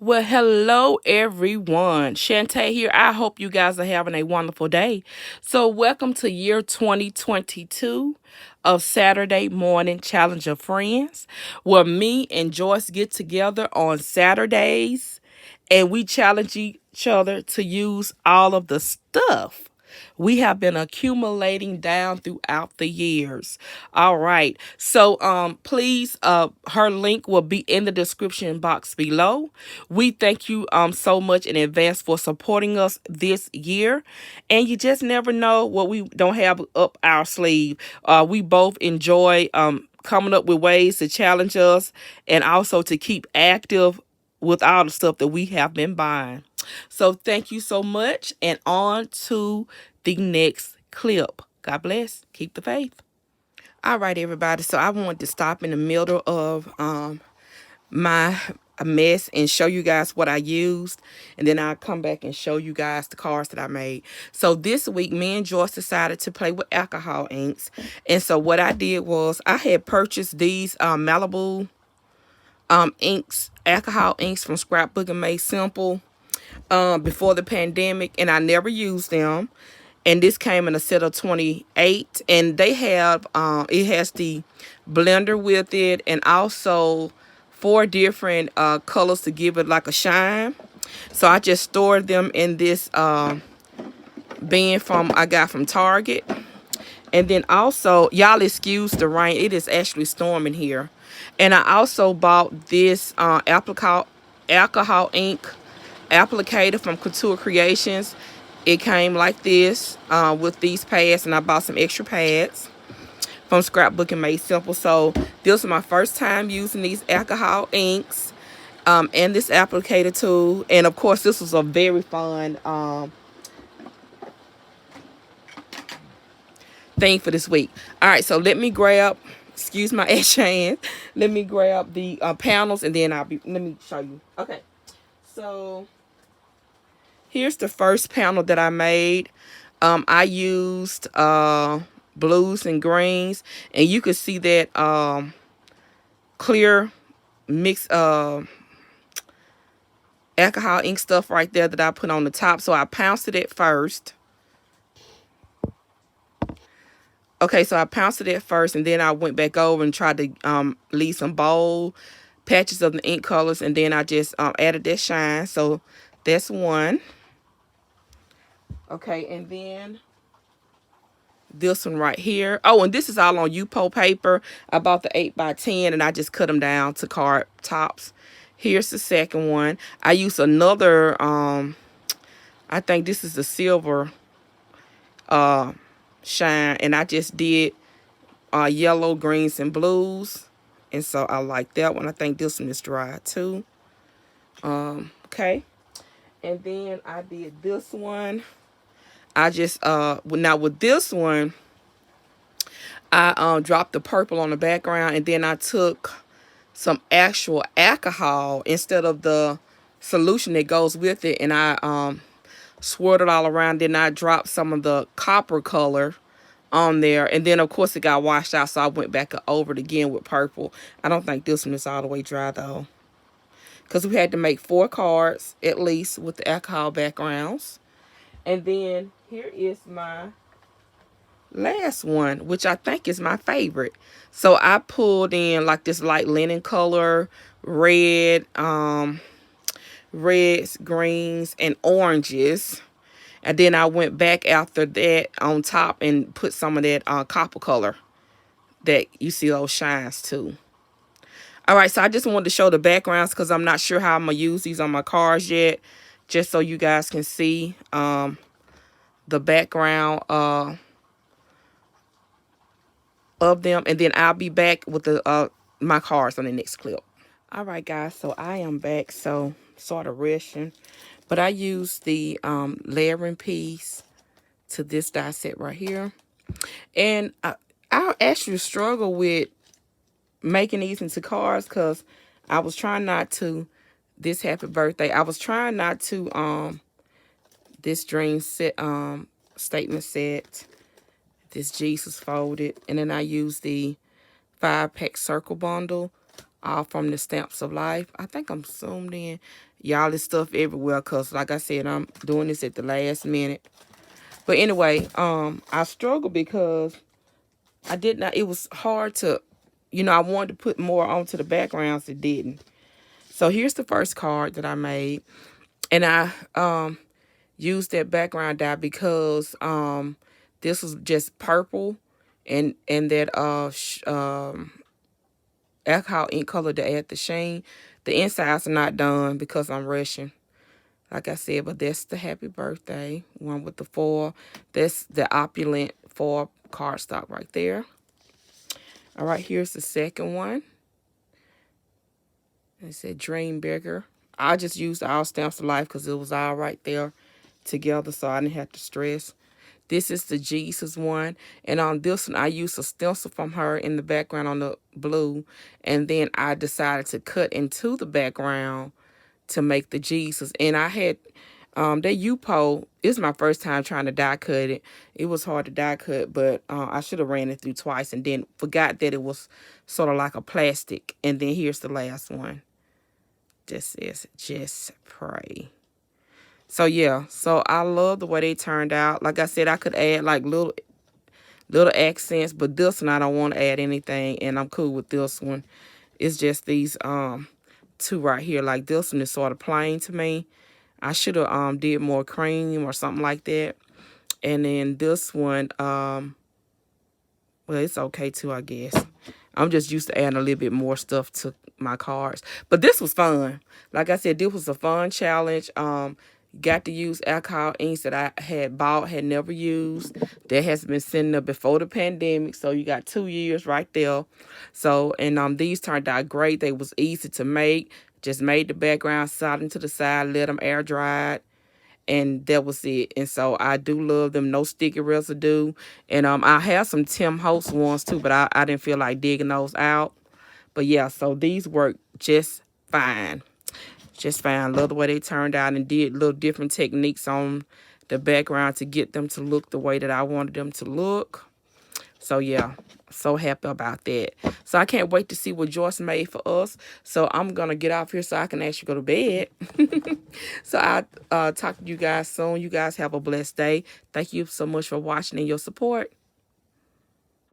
Well, hello everyone. Shantae here. I hope you guys are having a wonderful day. So, welcome to year 2022 of Saturday Morning Challenge of Friends, where me and Joyce get together on Saturdays and we challenge each other to use all of the stuff we have been accumulating down throughout the years. All right. So please her link will be in the description box below. We thank you so much in advance for supporting us this year. And you just never know what we don't have up our sleeve. We both enjoy coming up with ways to challenge us and also to keep active with all the stuff that we have been buying. So thank you so much, and on to the next clip. God bless. Keep the faith. All right, everybody. So I wanted to stop in the middle of my mess and show you guys what I used, and then I'll come back and show you guys the cards that I made. So this week, me and Joyce decided to play with alcohol inks, and so what I did was I had purchased these Malibu inks, alcohol inks from Scrapbook and Made Simple before the pandemic, and I never used them. And this came in a set of 28, and they have it has the blender with it, and also 4 different colors to give it like a shine. So I just stored them in this bin I got from Target. And then also, y'all excuse the rain, it is actually storming here. And I also bought this alcohol ink applicator from Couture Creations. It came like this with these pads, and I bought some extra pads from Scrapbook and Made Simple. So this was my first time using these alcohol inks and this applicator tool. And of course, this was a very fun thing for this week. All right, so let me grab, excuse my ash hand, let me grab the panels, and then let me show you. Okay, so here's the first panel that I made. I used blues and greens, and you can see that clear mix alcohol ink stuff right there that I put on the top. So I pounced it at first. Okay, so I pounced it at first, and then I went back over and tried to leave some bold patches of the ink colors, and then I just added that shine. So that's one. Okay, and then this one right here. Oh, and this is all on UPO paper. I bought the 8x10, and I just cut them down to card tops. Here's the second one. I used another, I think this is the silver shine, and I just did yellow, greens, and blues. And so I like that one. I think this one is dry too. Okay. And then I did this one. I just, now with this one, I dropped the purple on the background, and then I took some actual alcohol instead of the solution that goes with it, and I swirled it all around. Then I dropped some of the copper color on there, and then of course it got washed out, so I went back over it again with purple. I don't think this one is all the way dry though, because we had to make 4 cards at least with the alcohol backgrounds. And then here is my last one, which I think is my favorite. So I pulled in like this light linen color, red, reds, greens, and oranges. And then I went back after that on top and put some of that copper color that you see those shines too. All right, so I just wanted to show the backgrounds because I'm not sure how I'm going to use these on my cards yet, just so you guys can see the background of them, and then I'll be back with the my cards on the next clip. All right, guys, so I am back. So sort of rushing, but I used the layering piece to this die set right here, and I actually struggle with making these into cards because I was trying not to. This happy birthday, I was trying not to this dream set statement set, this Jesus folded, and then I used the 5-pack circle bundle all from the S.M.C.O.F. I think I'm zoomed in. Y'all, this stuff everywhere because, like I said, I'm doing this at the last minute. But anyway, I struggled because I did not, it was hard to, I wanted to put more onto the backgrounds, it didn't. So here's the first card that I made. And I used that background dye because this was just purple and that alcohol ink color to add the sheen. The insides are not done because I'm rushing. Like I said, but that's the happy birthday one with the foil. That's the opulent foil cardstock right there. All right, here's the second one. It said Dream Bigger. I just used all Stamps of Life because it was all right there together, so I didn't have to stress. This is the Jesus one. And on this one, I used a stencil from her in the background on the blue. And then I decided to cut into the background to make the Jesus. And I had that U-pole. It's my first time trying to die cut it. It was hard to die cut, but I should have ran it through twice and then forgot that it was sort of like a plastic. And then here's the last one. Just says, just pray. So yeah, so I love the way they turned out. Like I said, I could add like little accents, but this one I don't want to add anything, and I'm cool with this one. It's just these two right here. Like this one is sort of plain to me. I should have did more cream or something like that. And then this one, well, it's okay too, I guess. I'm just used to adding a little bit more stuff to my cards. But this was fun. Like I said, this was a fun challenge. Got to use alcohol inks that I had bought, had never used. That has been sitting there before the pandemic. So you got 2 years right there. So, and these turned out great. They was easy to make. Just made the background, slide them to the side, let them air dry. And that was it. And so I do love them. No sticky residue. And I have some Tim Holtz ones too, but I didn't feel like digging those out. But yeah, so these work just fine. Just fine. Love the way they turned out and did little different techniques on the background to get them to look the way that I wanted them to look. So yeah, so happy about that. So I can't wait to see what Joyce made for us. So I'm going to get off here so I can actually go to bed. So I'll talk to you guys soon. You guys have a blessed day. Thank you so much for watching and your support.